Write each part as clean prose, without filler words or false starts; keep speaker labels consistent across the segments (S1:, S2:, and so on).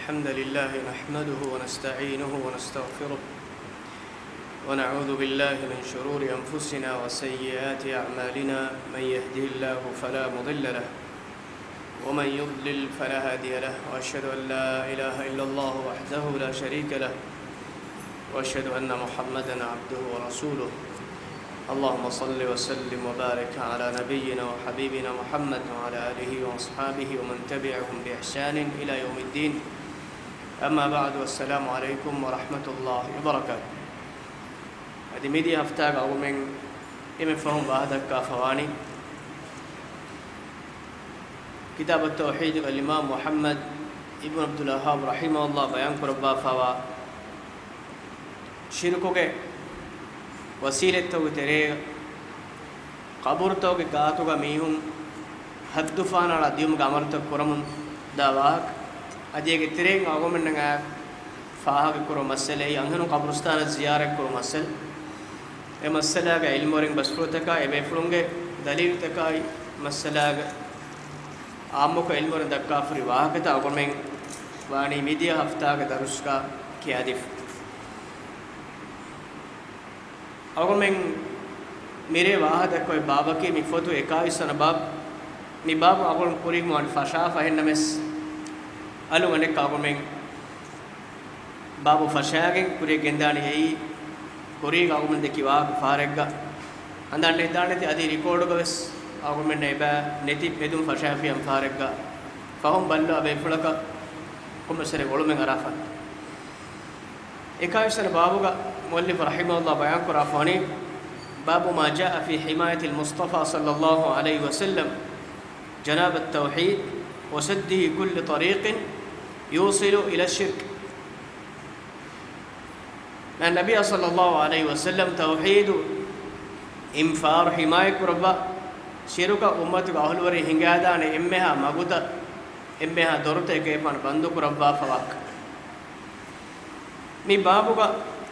S1: الحمد لله نحمده ونستعينه ونستغفره ونعوذ بالله من شرور أنفسنا وسيئات أعمالنا من يهده الله فلا مضل له ومن يضلل فلا هادي له وأشهد أن لا إله إلا الله وحده لا شريك له وأشهد أن محمدا عبده ورسوله اللهم صل وسلم وبارك على نبينا وحبيبنا محمد وعلى آله وأصحابه ومن تبعهم بإحسان إلى يوم الدين أما بعد والسلام عليكم ورحمة الله وبركاته. هذه ميديا أفتاق أو من فهم بعدك كافواني كتاب التوحيد الإمام محمد ابن عبد الوهاب رحمه الله بيان كربا فوا شركوك وسيلة توتري قبر توك قاتوك ميهم حدفان على ديوم قامرت كرمون دواك أجيك ترين أقوم من نعا فاها كرو مسألة يانغنو قبرستان زيارة كرو مسألة مسألة كعلم ورين بسفرتك يبيفلونge دليل تكاي مسألة آمو كعلم ورين دكافري واها كتا أقوم من واني ميديا هفتا كدرسكا كياديف أقوم من मेरे वाह तक कोई बाबा के मिफोतु एकाई सन बाब मी बाब अगुन कुरी मुआन फशा फहिन नमेस अलु अने कागुन में बाबू फशागे कुरी गेंदानी यही कुरी कागुन देखी वाह फारेगा अंदर नेताने ते अधी रिकॉर्ड गवस अगुन में नेबा नेति पेदुम फशा फी हम फारेगा फहम बल्लो अबे फुलका कुमसरे गोलु में गराफा एकाई सन बाबू का मुअल्लिफ रहमहुल्लाह बयान कुराफानी باب ما جاء في حماية المصطفى صلى الله عليه وسلم جناب التوحيد وسده كل طريق يوصل إلى الشرك. النبي صلى الله عليه وسلم توحيد إنفار حماية ربا شرك أمتك أهل وري هنگادان إمها مغودا إمها دورته كيفان بندق ربا فواك مي بابك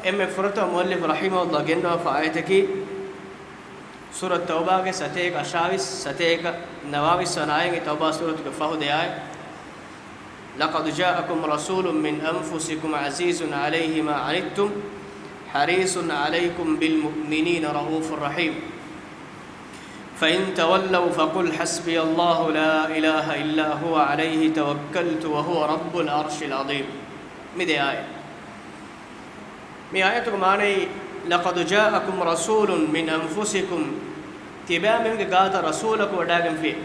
S1: إم فرط مؤلف رحمه الله جنوا فآيتك سورة التوبة کے ستیک اشاویس ستیک نواویس سنائیں توبہ سورة کے فہد آئے لقد جاءكم رسول من أنفسكم عزيز عليه ما عنتم حريص عليكم بالمؤمنين رؤوف رحيم فإن تولوا فقل حسبي الله لا إله إلا هو عليه توكلت وهو رب العرش العظيم. مدي آية مي آية معنی لقد جاءكم رسول من أنفسكم تبامهم قات رسولك وداعم فيه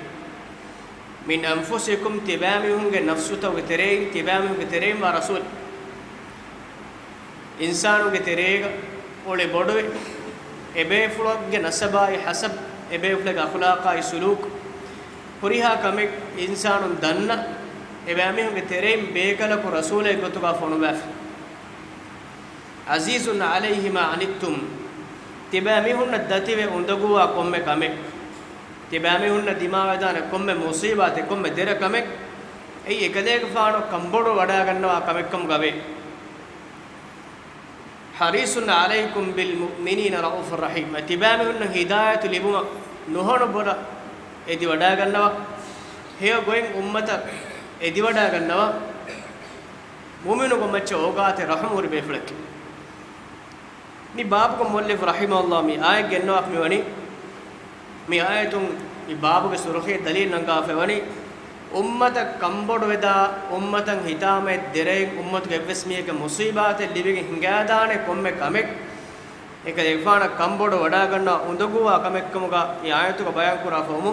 S1: من أنفسكم تبامهم نفسته وترين تبامهم وترين ورسول إنسان وترين أولي بدوي إبه فلوك نسباي حسب إبه فلوك أخلاقاي سلوك فريها كمك إنسان دنا إبامهم وترين بيكلك رسولك وتقافون باف عزيز عليه ما عنتم تبامهن الدتيب وندقوا كم كمك تبامهن دماغ دان كم مصيبات كم در كمك أي كذلك فانو كمبرو ودا كنوا كمك كم غبي حريص عليكم بالمؤمنين رؤوف رحيم تبامهن هداية لبما نهون برا إدي ودا كنوا هي going أمة إدي ودا كنوا مؤمنو كم تشوقات رحم وربيفلك مي باب کو مؤلف رحمه الله مي آية جنوا أخمي وني مي آية تون مي باب کے سرخی دلیل ننگا فوني أمة كمبر ودا أمة هتامة درين أمة كفسمية كمصيبات اللي بيجي هنگادان كم كمك एक देखवाना कंबोड़ वड़ा करना उन्दगुआ कमेक कमुगा ये आयत को बयान करा फहमु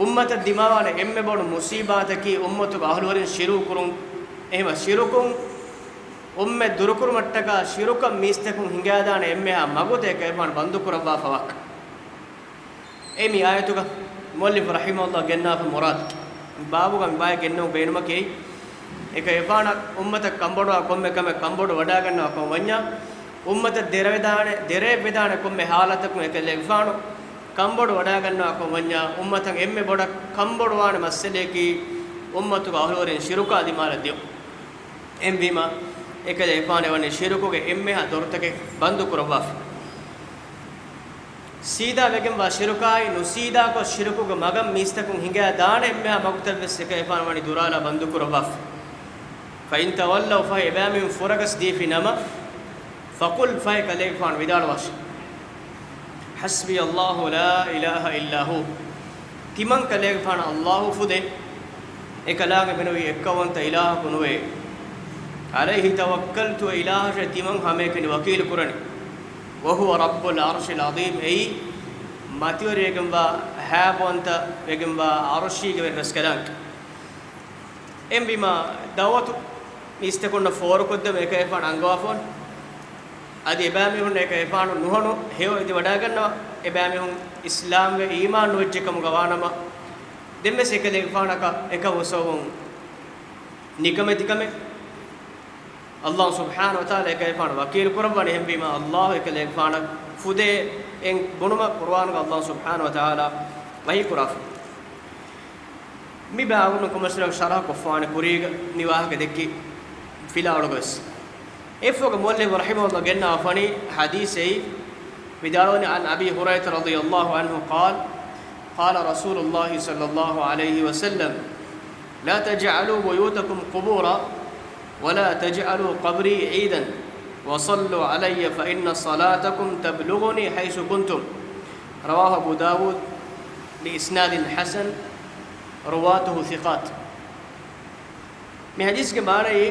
S1: उम्मत दिमावाने एम्मे बड़ मुसीबत की उम्मत को अहलवरिन शिरू करूं एम शिरुकुं उम्मे दुरुकुर मट्टका शिरुक मीस्तकुं हिंगादाने एम्मे हा मगुते केफान बंदुकुरवा फवाक एमी आयतुक मुअल्लिफ रहमहुल्लाह गन्ना फ मुराद बाबू का बाय गन्नो बेनुम के एक एफान उम्मत कंबोड़ कोम्मे कमे कंबोड़ वड़ा करना को वन्या उम्मत देरे विदाने कुम्मे हालत को एक लेफानो कंबोड़ वड़ा करना को वन्या उम्मत एम्मे बड़ा कंबोड़ वाने मसले की उम्मत को अहलवरिन शिरुका दिमाल दियो एम बीमा एक लेफाने वने शिरुको के एम्मे हा दोरतके बंदु कुरवा सीधा वेगम वा शिरुकाई नुसीदा को शिरुको के मगम मिस्तकुं हिंगा दाने एम्मे हा मक्तब से के एफान वनी दुराला बंदु कुरवा فإن تولوا فإبامهم فرقس دي في نما فقل فايك عليك فان ودار واش حسبي الله لا إله إلا هو تمن كليك فان الله فده إكلاغ بنوي إكوان تإله كنوي عليه توكلت إله تمن هميكني وكيل كرني وهو رب العرش العظيم أي ماتيور يجمع هابونت يجمع عرشي كبير رسكلانك إم بما دعوت ميستكون فور قدام إكيفان أنغوافون أدي إباميهون إكيفان نهونو هيو إدي وداعنا إباميهون إسلام وإيمان نوجكم غوانما دم سكلي إكفانك إكوسوون نكمة الله سبحانه وتعالى إكيفان وكيل قربان هم بما الله إكلي إكفانك فده إن بنما قرآن الله سبحانه وتعالى وهي قراف مي باغون كمسر شرح كفان كوريغ نواه كدكي فيلا أورغس إفوق مولى رحمه الله جنة فني حديثي بدارون عن أبي هريرة رضي الله عنه قال قال رسول الله صلى الله عليه وسلم لا تجعلوا بيوتكم قبورا ولا تجعلوا قبري عيدا وصلوا علي فإن صلاتكم تبلغني حيث كنتم رواه أبو داود بإسناد حسن رواته ثقات من حديث کے بارے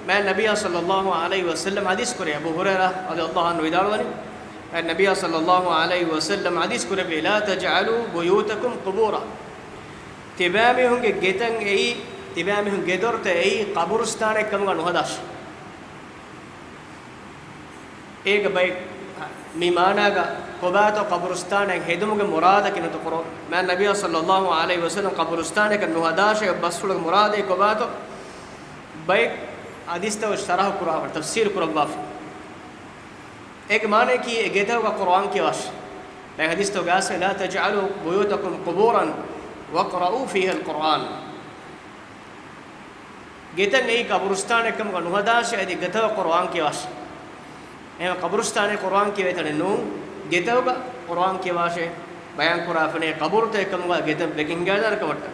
S1: میں نبی صلی اللہ علیہ وسلم حدیث کرے ابو ہریرہ رضی اللہ عنہ ودارونی النبي صلى الله عليه وسلم حديث كربي لا تجعلوا بيوتكم قبورا تبامهم جتن اي تبامهم جدرت اي قبرستان كم نهداش ایک بھائی میمانا کا قبات قبرستان هدمك مراد كن تقرأ ما النبي صلى الله عليه وسلم قبرستان كن نهداش بس مراد قبات بھائی حدیث تو شرح قرآن تفسیر قرآن ایک معنی کی گیتو کا قرآن کی واش میں حدیث تو گاس لا تجعلوا بيوتكم قبورا وقرؤوا فيها القرآن گیتن ای قبرستان کم کا نہداش ادی گتو قرآن کی واش اے قبرستان قرآن کی ویتن نو گیتو کا قرآن کی واش بیان قرآن نے قبر تے کم کا گیتن لیکن گادر کوٹ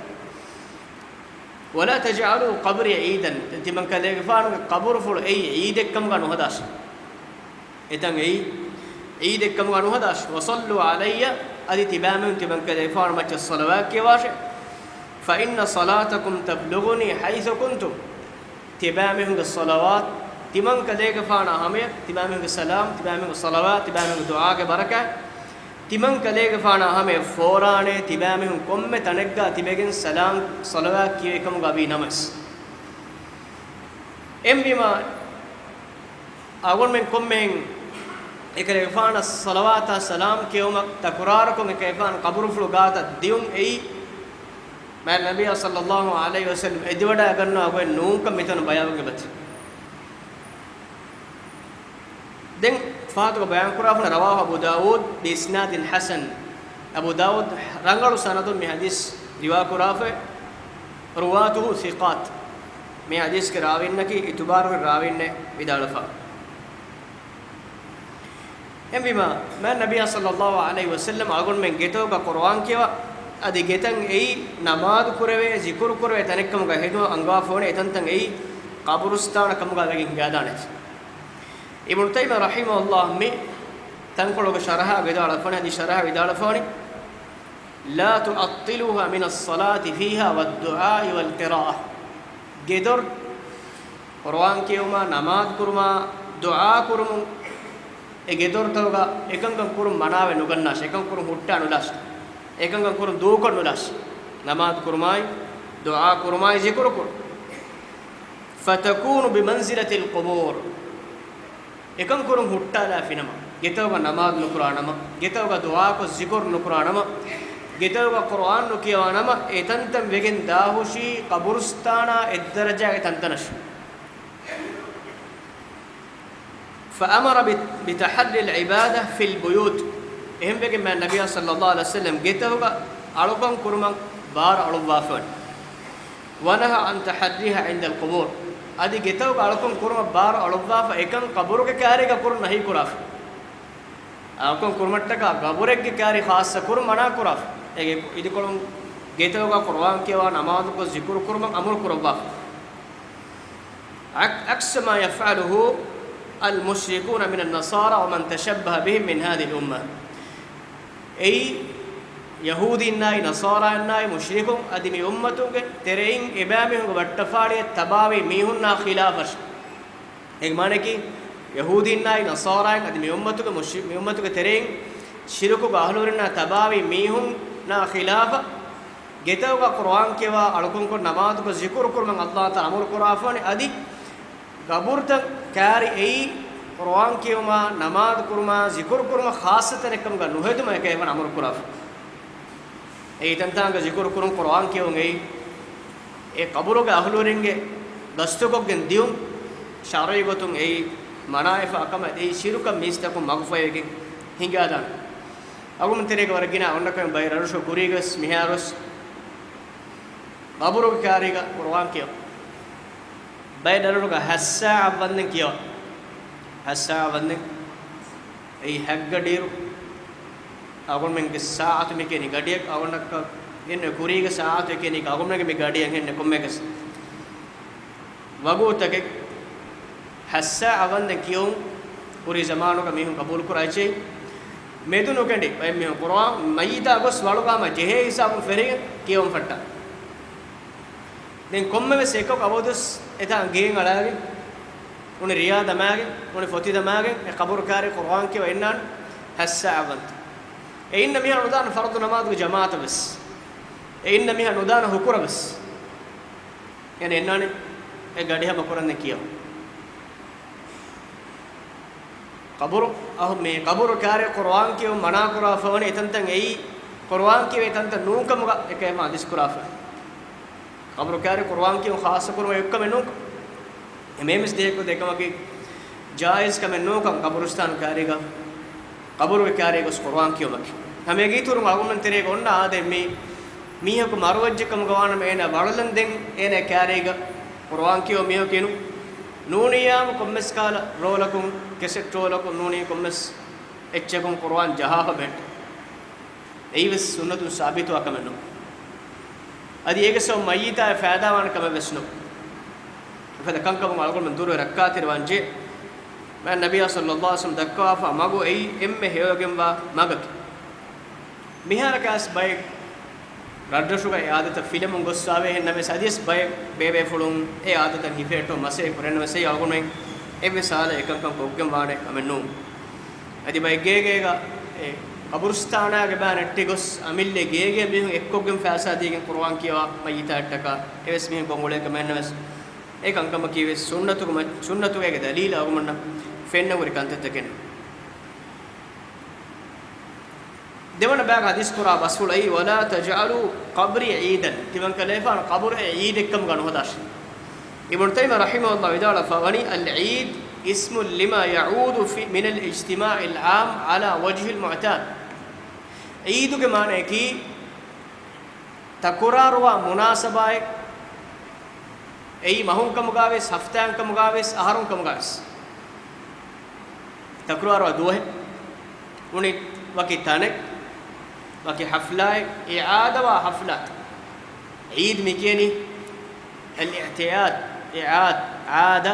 S1: ولا تجعلوا قبري عيدا تمن كليفان قبر فل اي عيد كم کا نہداش إتن عيد كم قالوا هذاش وصلوا علي أدي تبامن تبان كذا فارم الصلوات كواش فإن صلاتكم تبلغني حيث كنتم تبامن الصلوات تبان كذا فانا همية تبامن السلام تبامن الصلوات تبامن الدعاء كبركة تبان كذا فانا همية فورانة تبامن كم تنقى تبين سلام صلوات كي كم قابي نمس إم بما أقول من كم من إكريفان الصلوات السلام كيوم تكراركم إكريفان قبر فلوقات ديون أي ما النبي صلى الله عليه وسلم إدودا أقولنا أقول نوك ميتون بيان كبت دين فاتو بيان كرافنا رواه أبو داود بإسناد حسن أبو داود رنگلو سند من حديث روا كرافة رواته ثقات من حديث كراوين نكي إتبار الراوين بدالفا هم بما ما النبي صلى الله عليه وسلم أقول من جتوا كقرآن كيوا أدي جتن أي نماذ كروي ذكر كروي تنكم كهدو أنغافون إتنتن أي قبرستان كم كذا جادانة ابن تيمية رحمه الله مي تنقلوا بشرها بدال فن هذه شرها بدال فن لا تعطلوها من الصلاة فيها والدعاء والقراءة جدر قرآن كيوما نماذ كرما دعاء كرم එගෙදොර තවග එකංගම් කුරුම් මනාවේ නුගන්නාශ එකං කුරුම් හුට්ටා නුලාශ එකංගම් කුරුම් දූකොන් නුලාශ නමාත් කුරුමායි දුආ කුරුමායි zikr කුර فتكون بمنزلة القبور එකං කුරුම් හුට්ටාලා ෆිනම ගෙතවග නමාත් නුකුරානම ගෙතවග දුආ කො zikr නුකුරානම ගෙතවග කුර්ආන් නුකියවනම එතන්තම් වෙගෙන් දාහුෂි කබුරුස්තානා එද්දරජාගේ තන්තනශ فأمر بتحري العبادة في البيوت إهم بيجي من النبي صلى الله عليه وسلم جتهوغا ألوكم كرمان بار ألوبافون ونهى عن تحريها عند القبور أدي جتهوغا ألوكم كرمان بار ألوباف إكن قبرك كاريك كور نهي كراف ألوكم كرمتك قبرك كاري خاص كور منا كراف إذا كلهم جتهوغا قرآن كيوا نماز كو ذكر كرمان أمر كرباف عكس ما يفعله المشركون من النصارى ومن تشبه بهم من هذه الأمة. أي يهودي الناي نصارى الناي مشركون أدمي أمتهم ترين إبامهم وبتفاري تباوي ميهنا خلافش. إيه معنى كي يهودي الناي نصارى أدمي أمتهم أمتهم ترين شركوا بأهلورنا تباوي ميهنا خلافة. جتوا القرآن كوا ألكم كن نماذج كذكر كرمان الله تعالى أمر قرآن أدي قبورت كاري أي قرآن كيوما نماذج كرما ذكر كرما خاصة نكمل نهيد ما يكيفن أمر قرآن أي تنتان ذكر كرم قرآن كيوم أي قبورك أهلورينge دستوكك جنديوم شارعي قطن أي منايف أكمل أي شيرك ميستكم مغفويك هنگادان أقول من تريك ورجينا أنكم بايرارش وكوريغس مهارس قبورك كاريغا قرآن كيوم بايدارك هسا عبدن كيوم هسا عبدن أي حق ديرو أقول من الساعة مكاني قديك أقول لك إن كوريغ ساعة مكاني أقول لك مقديك إن كمكس وقوتك هسا عبدن كيوم كوري زمانو كميهم قبول كرايشي ميدونو كندي باي ميهم قرآن ميتا أقص والوكا ما جهة إسحاق فريق كيوم فتا دين كمّة سيكو كابودس إتا أنجين على ون رياض دماغي ون فوتي دماغي قبول كاري قرآن كيو إنن هسا عبدن إن ميها ندان فرض نماذج جماعة بس إن ميها ندان هكورة بس يعني إنني إقعدها بكرة نكيا قبر أهم قبر كاري قرآن كيو منا كرا فون إتنتن أي قرآن كيو إتنتن نون كم إكيم عدس كرا ف قبر كاري قرآن كيو خاص كرو يكمل نون إمامس देखो कि जायज़ का मैं नो कम कब्रिस्तान करेगा قبر وكاري بس قرآن كيو مك هم يجي تورم أقوم من تري قلنا هذا ميه كم مروج كم قوانا مينا بارلن دين إنا كاريغا قرآن كيو ميه كينو نونيام كمس كالا رولكم كسر رولكم نوني كمس اتشكم قرآن جهاها بيت أي بس سنة ثابت وكمنو أدي إيجسو ميتا فادا وان كم بسنو فده كم كم أقول من دور ركعات روانجي ما النبي صلى الله عليه وسلم دكوا فماغو أي هيوجم با ماغك ميهاركاس باي رادشوغا عادة فيلم غوساوي هنمس حديث باي بيبي فلون اي عادة هيفيتو مسي كورن مسي اغونين اي بسال එකකම් කොග්ගම් වාඩේ අමෙන්නු අදි බයි ගේගේගා ඒ අබුරුස්ථානාගේ බානට්ටි ගොස් අමිල්ලේ ගේගේ මිහුන් එක්කොග්ගම් ෆාසා දීගෙන් කුර්ආන් කියවා මයිතාට්ටක එවස් මිහුන් කොංගොලේ කමෙන්නවස් ඒකංකම කීවේ සුන්නතුගේ දලීල අගමන්න ෆෙන්නවරි කන්තතකෙන දෙවන බෑග හදිස් කුරා බස්ෆුලයි වලා තජඅලු ඛබරි ඊදන් තිවන් කලේෆාන ඛබර ඊද් එක්කම ගන්න හදාශ ඉබ්නු තයිම රහිමහුල්ලාහ විදාලා ෆවනි අල් ඊද් اسم لما يعود في من الاجتماع العام على وجه المعتاد ईद के माने की तकुरार व मुनासबाए एई महुं कम गावेस हफ्तां कम गावेस आहारों कम गावेस तकुरार व दो है उन्हें वकी ताने वकी हफ्लाए इआदा व हफ्लात ईद मिकेनी الاعتياد इआद आदा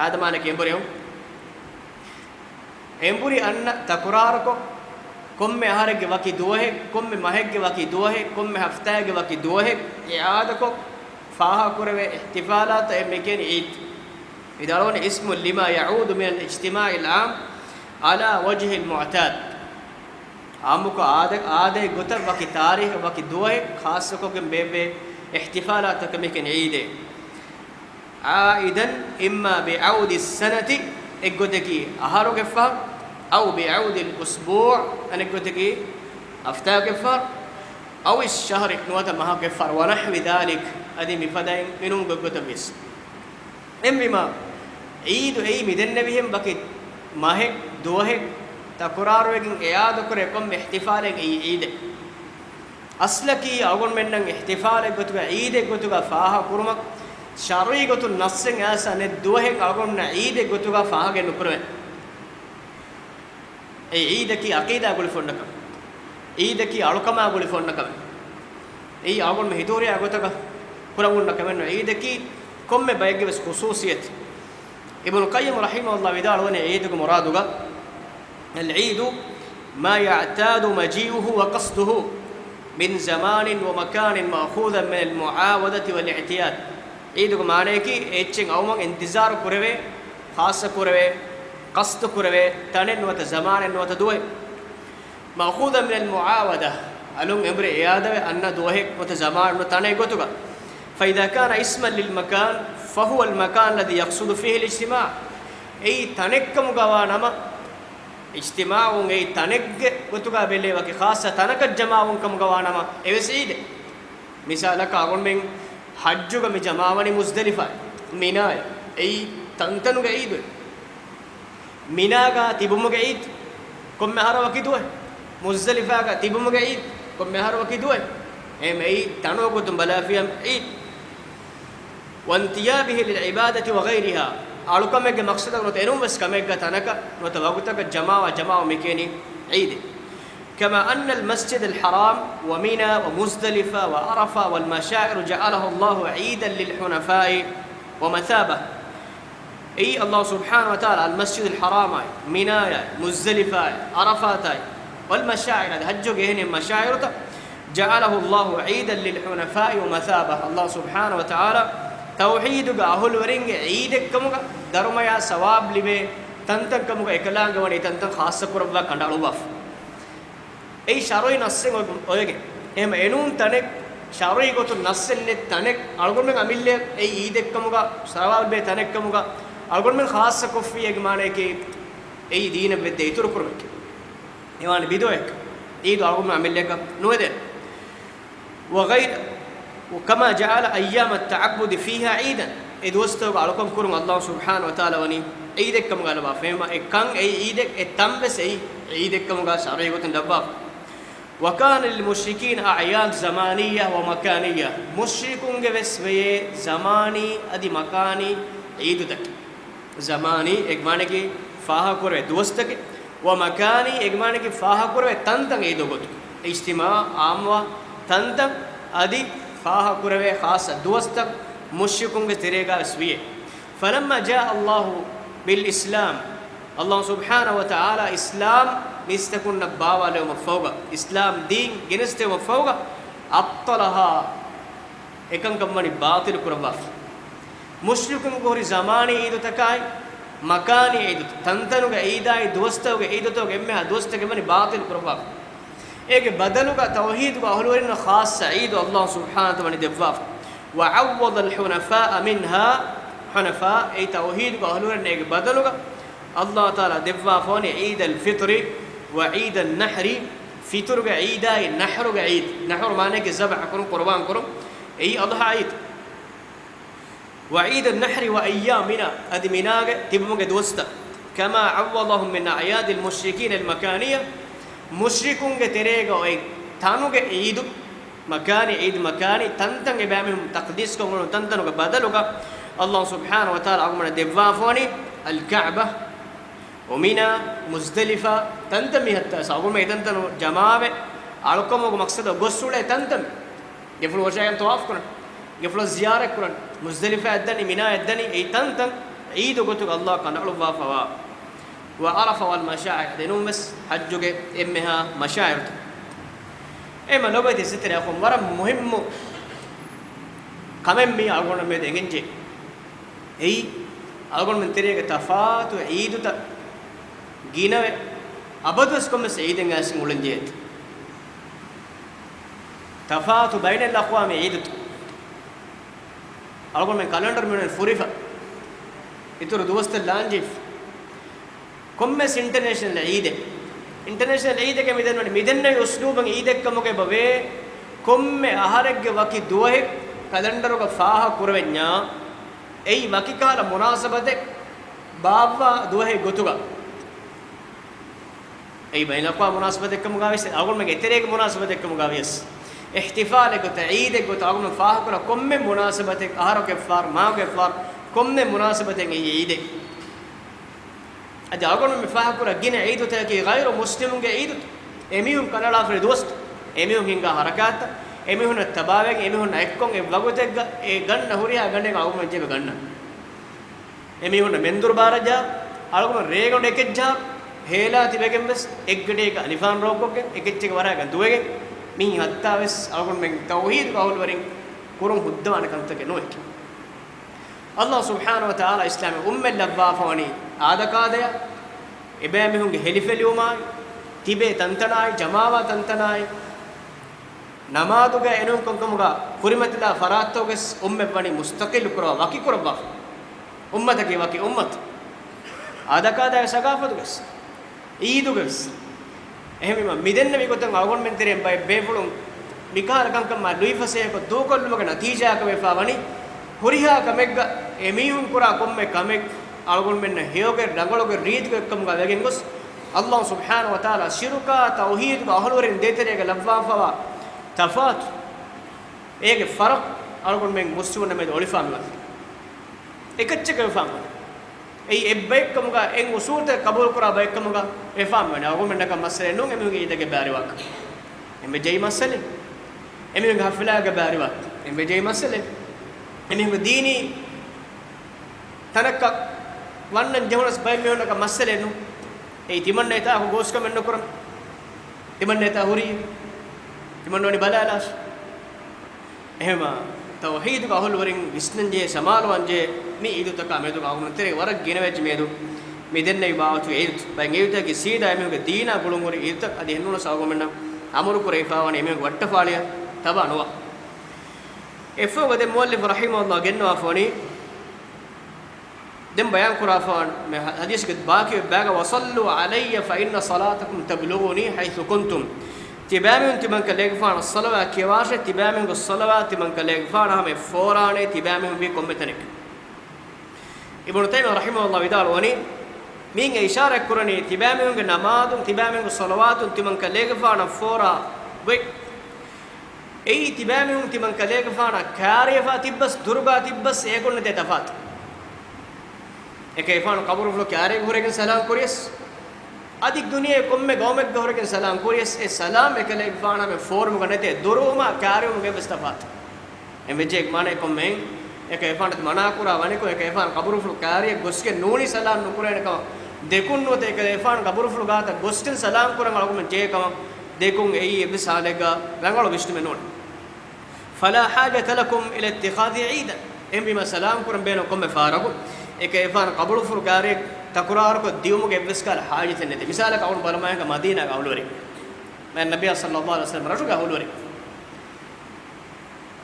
S1: आदा माने के एंबुरी एंबुरी अन्न तकुरार को कुम में आहार के वकी दो है कुम में महक के वकी दो है कुम में हफ्ता के वकी दो है इआद को फाहा कुरवे इहतिफालात मिकेनी ईद इदारोन اسم لما يعود من الاجتماع العام على وجه المعتاد आमुको आदे गुतर वकी तारीख वकी दुआ खास को के बेबे احتفالات كم كان عيد عائدا اما بعود السنه اجدكي اهارو كفار او بعود الاسبوع ان اجدكي افتا كفار او الشهر نوت ما كفار ونحو ذلك ادي مفدين منهم بغتبس اما عيد اي مدن نبيهم بكي ماه دوه تقراروگin اياد كره كم احتفالين عيد اصلكي اغون منن احتفال گتوگا عيد گتوگا فاها كرم شرعي گتو نسن اسا نه دوه اغون عيد گتوگا فاها گن كرم اي عيد کی عقیدہ گل فوننک عيد کی الکما گل فوننک اي اغون مهدوري اگتوگا كرمون نكمن عيد کی كم بيگس خصوصيت ابن القيم رحمه الله بدال وني عيدك مرادك العيد ما يعتاد مجيئه وقصده من زمان ومكان مأخوذا من المعاودة والاعتياد عيدك معناه كي اتشين او من انتظار كروي خاص كروي قصد كروي تنن وت زمان وت دوه مأخوذا من المعاودة علوم امر عياده ان دوه وت زمان وتنه غتوغا فإذا كان اسما للمكان فهو المكان الذي يقصد فيه الاجتماع اي تنكم غوانما اجتماعون اي تنك غتوغا بليوكي خاصه تنك جماعون كم غوانما ايسيد مثالك اقول من حجّك مي جماعوني مزدلفه ميناي اي تنتنو عيد ميناغا تيبومغ عيد كم مهار وكيدوه مزدلفه تيبومغ عيد كم مهار وكيدوه ام اي تنو غتم بلا فيهم عيد وانتيابه للعبادة وغيرها ألوكمك مقصد أنه تنوم بس كمك تنك وتوقتك جماعة مكاني عيد كما أن المسجد الحرام ومنى ومزدلفة وعرفة والمشاعر جعله الله عيدا للحنفاء ومثابة أي الله سبحانه وتعالى المسجد الحرام منى مزدلفة عرفات والمشاعر هذا هجوا جهنم المشاعر جعله الله عيدا للحنفاء ومثابة الله سبحانه وتعالى توحيدك أهل ورنج عيدك كموجا درميا ثواب لبه تنتن كموجا إكلان كموني تنتن خاصة كربلا كندالو باف أي شروي نسين أوجي هم إنون تنك شروي قطو نسين تنك أقول من أميلة أي عيدك كموجا ثواب لبه تنك كموجا أقول من خاصة كفي يجمعنا كي أي دين بدي يترك كربك يوان بيدوك عيد أقول من أميلة نوده وغير وكما جعل أيام التعبد فيها عيدا إذ وستوك علىكم كرم الله سبحانه وتعالى وني عيدك كم قال بافهم كان أي عيدك التنبس أي عيدك كم قال شرعي قتن دباب وكان للمشركين أعياد زمانية ومكانية مشركون جبس بيه زماني أدي مكاني عيدك زماني إجمانا كي فاها كره دوستك ومكاني إجمانا كي فاها كره تنتن عيدك اجتماع عامة تنتن أدي فاها كروي خاصة دوستك مشركون بتريقا اسويه فلما جاء الله بالإسلام الله سبحانه وتعالى إسلام نستكون نباوا له مفوقا إسلام دين جنسته مفوقا أبطلها إكن كماني باطل كربا مشركون كوري زماني إيدو تكاي مكاني إيدو تنتنو إيداي دوستو إيدو تو إمها دوستك كماني باطل كربا إيك بدلوك توحيدك أهلورين خاص عيد الله سبحانه وتعالى دفاف وعوض الحنفاء منها حنفاء أي توحيدك أهلورين إيك بدلوك الله تعالى دفافون عيد الفطر وعيد النحر فطرك عيدا نحرك عيد نحر معناه ذبح كرم قربان كرم أي الله عيد وعيد النحر وأيامنا أدمناك تبمك دوستا كما عوضهم من أعياد المشركين المكانية مشركون تريغا اي تانوغ عيد مكاني عيد مكاني تنتن بامهم تقديس كون تنتن بدلوغا الله سبحانه وتعالى عمنا دفافوني الكعبه ومنى مزدلفه تنتم حتى ساغول ما تنتن جماعه علكم مقصد غسوله تنتم يفلو وشايم طواف كن يفلو زياره كن مزدلفه ادني منى ادني اي تنتن عيد غتو الله كان الله فوا وعرف والمشاعر دينهم بس حجوك إمها مشاعر إما لو بدي ستر يا أخوان ورا مهم كمان مي أقول من دينجي أي أقول من تريه تفات وعيد تا جينا أبدوس كم سعيد إنجاز مولنجيت تفات بين الأقوام عيد أقول من كالندر من الفوريفا إتور دوست اللانجيف كمس انترناشنال عيد انترناشنال عيد کے مدن اسلوب عيد کم کے بوے كم اہرگ وقت دوه کلندر کا فاہ کرونیا ای وقت کال مناسبت باوا دوه گتوگا ای بین اقوا مناسبت کم گاویس اول میں اترے کے مناسبت کم گاویس احتفال کو عيد کو اول فاہ کر كم مناسبت اہر کے فار ما کے فار كم مناسبت عيد أجا أقول من فاهكورا جينا عيدو تاكي غير مسلمون عيدو أميهم كنالا في دوست أميهم هنگا حركات أميهم التباوع أميهم نايكون أبغوتك غن نهوريها غنّه أقول من جيب غنّ emi hunna mendur baraja algum regon ekejja hela tibegen bes eggede ek alifan rokokken ekechche waraga duwegen mi hatta wes algum men tauhid qaul warin kurun huddawana kantake noek Allah subhanahu wa ta'ala islam ummel labba fawani adakadaya ebe mihunge helifeliuma tibe tantanai jamawa tantanai namaduga enun konkomuga kurimatila farattoges umme bani mustaqil kura waki kurba ummatake waki ummat adakada sagafatuges iiduges ehmema midenna migotan awgon menterem bay befulun mikala kankam ma luifase ko dukolluga natija ka wefawani huriha kamegga emihun kura komme kamek algon menna heoge dangologe reetge ekkamuga wegen gos Allah subhanahu wa ta'ala shirka tauhid ga ahlurin deterege labwa fawa tafat ege farq algon men muslimuna med olifamla ekachche fam ei ebbekkamuga en usulta qabul kura bekkamuga e fam ne algon men ka masale nun emuge idege bariwak embe jey masale emuge hafla ga bariwak embe jey masale emuge dini tanakka wannan jawnas bay me ka masale nu ei timanne ta ko goska men nokuram timanne ta huri timanoni balalas ehma tawhid ga ahul warin visnanje samalwanje mi idu taka medu ga ahun tere warak ginewech medu mi dennei baatu eidu bay ngeyuta ki sida emuge deena gulun wori idu adi hennuna sawgomenna amuru kore faawani emuge watta faaliya taba nowa efo gade muallif rahimahullah genwa foni dem bayan kurafan me hadis ke baaki baga wasallu alayya fa inna salatakum tablughuni haythu kuntum tibamen timan kaleg fana salawat kiwashe tibamen go salawat timan kaleg fana hame forane tibamen bi kometanek ibn taymiyah rahimahullah vidal wani min ishara kurani tibamen go namadum tibamen go salawatun timan kaleg fana fora we ei tibamen timan kaleg fana kariya tibbas durga tibbas egonne te tafat eke ifan qabru flo kyare horegen salam kuriyes adik duniye komme gawmek horegen salam kuriyes e salam ekale ifana me form ganete duruma kyare muge bestafat emeje ek mane komme eke ifan mana kura wani ko eke ifan qabru flo kyare goske nuni salam nukurene ka dekun no te eke ifan qabru flo gata gosken salam kuran algum je kam dekun ei ebe salega rangalo vishtume non fala hajata lakum ila ittikhadhi eidan embi ma salam kuran beno komme farago eke ifan qabulu furgare takurar ko diumuge evskal hajite nete misala ka on balmaya ka madina ka ulori man nabiy sallallahu alaihi wasallam rashu ka ulori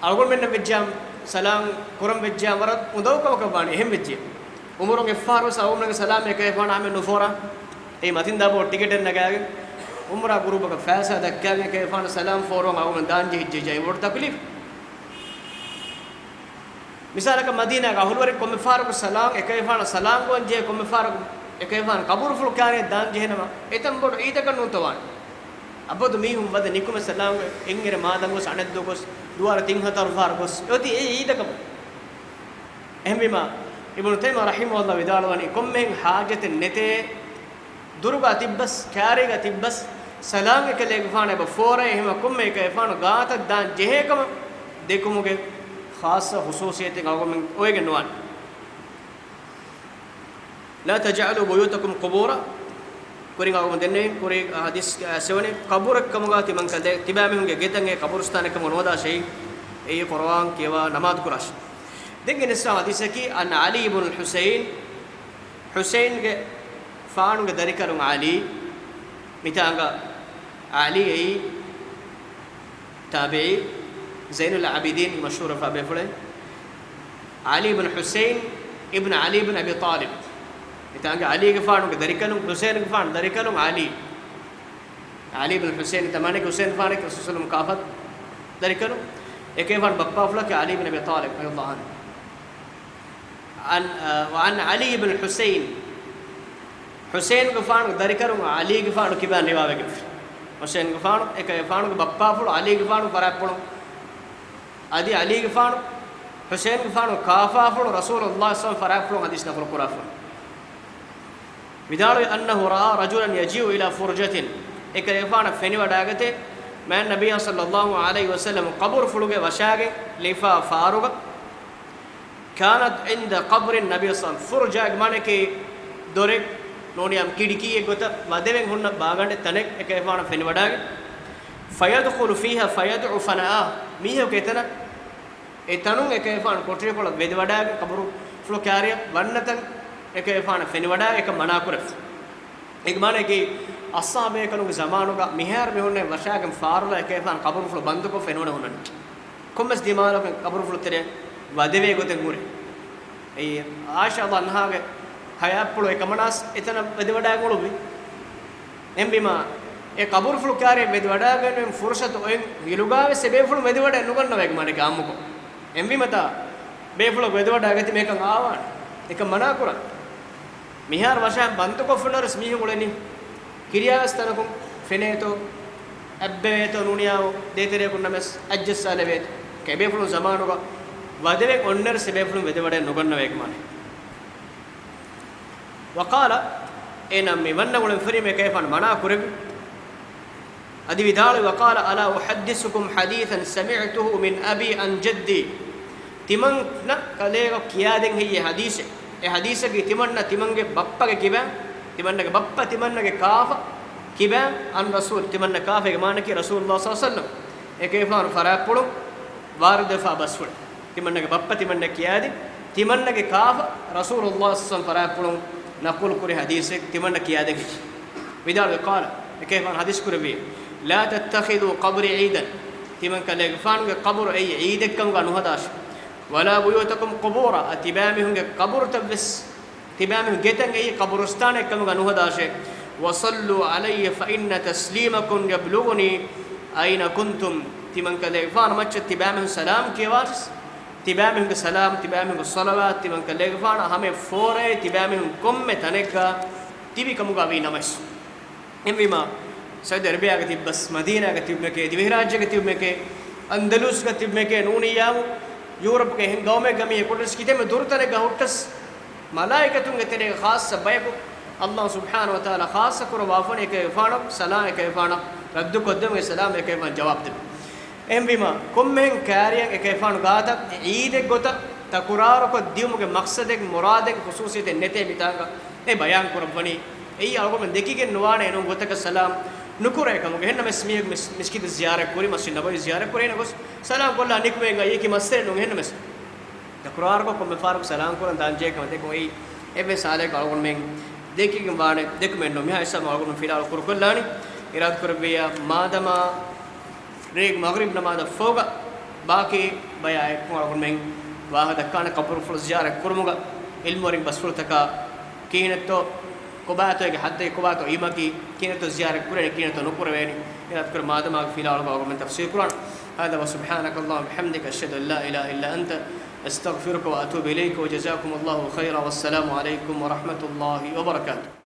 S1: algon men vejjam salam kuram vejjam warat udaw ka bani hem vejje umurong ifaro sa umrang salam eke ifan ame nufora ei matin dabo ticket en nagage umra guru ka faisa dakkage eke ifan salam forong awun danje hijje jay wor taklif misala ka madina ga hulwari komme faru salam ekayfana salam gonje komme faru ekayfana qabur ful kare dan jehnama etam bodu ida kannu tawan abodu mihum wada nikume salam engere madango saneddo gos duara tinhatar far gos oti ida kam ehmima ibn taymiyah rahimahullah vidalwani kommen hajat nete durga tibbas kare ga tibbas salam ekale gfana ba fora ehma komme ekayfana gaata dan jehekam dekumuge خاصة خصوصية قالوا من وين نوان لا تجعلوا بيوتكم قبورا كوري قالوا من دنيا كوري حديث سووني قبورك كم قاتي من كده تبامهم جيتانge قبرستان كم نودا شيء أي قرآن كيوا نماذج كراش دعين الساعة حديث كي أن علي بن الحسين حسين के فانو के दरिकरुं علي मितांगा علي أي تابعي زين العابدين مشهور فابفله علي بن حسين ابن علي بن ابي طالب يتانغ علي غفانو دريكلو حسين غفان دريكلو علي بن حسين تمانه حسين فانك رسول الله كافت دريكلو اكيفان بابا فلك علي بن ابي طالب رضي الله عنه وعن علي بن حسين حسين غفان دريكلو علي غفانو كيبان روايه حسين غفانو اكيفانو بابا فل علي غفانو فرابونو ادي علي غفانو حسين غفانو كافافلو رسول الله صلى الله عليه وسلم فرافلو حديث نفر قرافلو بدال انه راى رجلا يجيء الى فرجه اكيفان فني وداغته ما النبي صلى الله عليه وسلم قبر فلوغه وشاغه ليفا فاروق كانت عند قبر النبي صلى الله عليه وسلم فرجاء مانك دورك نونيام كيدكي غوت ودبن هن باغند تنك كيفان فين وداغ فيدخل فيها فيدعو فنا ميه كيتنا එතනුන් එක එපාන කොටේ කොළ වෙද වඩාගේ කබරු ෆ්ලෝ කාරිය වන්නතන් එක එපාන ෆෙනි වඩා එක මනා කුර එක මානේගේ අස්සාබේ කනුගේ zamanuga මිහාර මෙහොන්නේ වශාගම් ෆාරුලා එක එපාන කබරු ෆ්ලෝ බන්දුකෝ ෆෙනවන හොනන කොම්මස් දිමාලක කබරු ෆ්ලෝ තරේ වදවේ ගොතේ මුරේ ඒ ආෂා අන්හාගේ හයප්පුල එක මනස් එතන වෙද වඩා ගොළුබි එම්බිමා ඒ කබරු ෆ්ලෝ කාරිය වෙද වඩාගෙන ෆුර්ෂත ඔයෙන් හිලුගාවේ සෙබේ ෆ්ලෝ වෙද වඩා නුගන්න වේග මානේ ගාම්මුකෝ එම්විමතා බේෆුල වෙදවට අගති මේකන් ආවාන එක මනා කරා මිහාර වශයෙන් බන්තුකො ෆුනරස් මිහ ගොලෙනි කිරියාස්තනකම් ෆෙනේතෝ අබ්බේතෝ නුනියාව දේතරේ කුන්නමස් අජ්ජස්සාලවේත කැබේෆුල zamanuga වදවේ ඔන්නර් සෙබේෆුල වෙදවට නොගන්න වේක මානේ වකාලා එනම් මෙවන්න ගොලෙන් ෆරි මේ කේෆන් මනා කරගි අදි විදාල වකාලා අලා උහද්දිසුකුම් හදීසන් සමි'තුහු මින් අබි අන් ජද්දි තිමන් න කලේක කියාදෙන් හියේ හදීසේ ඒ හදීසගේ තිමන්න තිමන්ගේ බප්පගේ කිබන් තිමන්නගේ බප්පා තිමන්නගේ කාෆා කිබන් අන් රසූල් තිමන්න කාෆගේ මානකී රසූල්ලාහ් සල්ලල්ලාහු අලයිහි වසල්ලම් ඒකේෆාන ෆරාප්පුළු වාරදෆා බස්වල තිමන්නගේ බප්පා තිමන්න කියාදි තිමන්නගේ කාෆා රසූල්ලාහ් සල්ලල්ලාහු අලයිහි වසල්ලම් ෆරාප්පුළු නකුල් කුරි හදීසේ තිමන්න කියාදෙන් හිච් විදාල කාලා ඒකේෆාන හදීස් කුරවි لا تتخذوا قبري عيدا تمن كلغفانغ قبر اي عيدكم غنهداش ولا بيوتكم قبورا اتبامهم قبر تبس تبامهم جتن اي قبرستانكم غنهداش وصلوا علي فان تسليمكم يبلغني اين كنتم تمن كلغفان مچ تبامهم سلام كيواس تبامهم سلام تبامهم الصلوات تمن كلغفان همه فوري تبامهم كم تنكا تبيكم غوي نمس امما سعودي عربية كتير بس مدينة كتير مكة دبيراج كتير مكة أندلس كتير مكة نونيام يوروب كهين قومه كمية كورس كتير من دور تاني كهوتس ملاك كتير خاص سبايكو الله سبحانه وتعالى خاص كرو وافن كيفانو سلام كيفانو رد قدم السلام كيفان جواب دم ام بما كم من كاريان كيفانو غاتا عيد غوتا تقرارو کو ديوم کے مقصد ایک مراد ایک خصوصیت نتے بیتاگا اے بیان کربنی اي اگو من دیکھی کہ نوانے نو غوتا کا سلام نكورة كم وجهنا مسميك مسكيد الزيارة كوري مسجد نبوي زيارة كوري نقص سلام كله نيك مينغا يكي مسر نوجهنا مس تكرار بكم مفارق سلام كورن دانجي كم تكو أي إبن سالك أقول مين ديكي كم بانه ديك منو ميها إسا ما أقول من فيلا أقول كلاني إراد كربيا ما دما ريك مغرب نماذا فوق باقي بيا كم أقول مين واحد كان كبر فلوس زيارة كورموغا علمورين بس فلتكا كينتو كوباتو يك حتى كوباتو إيماكي كينتو زيارة كورة كينتو نكورة ويني يذكر ما دام في العرب من تفسير القرآن هذا وسبحانك اللهم وبحمدك أشهد أن لا إله إلا أنت أستغفرك وأتوب إليك وجزاكم الله خيرا والسلام عليكم ورحمة الله وبركاته.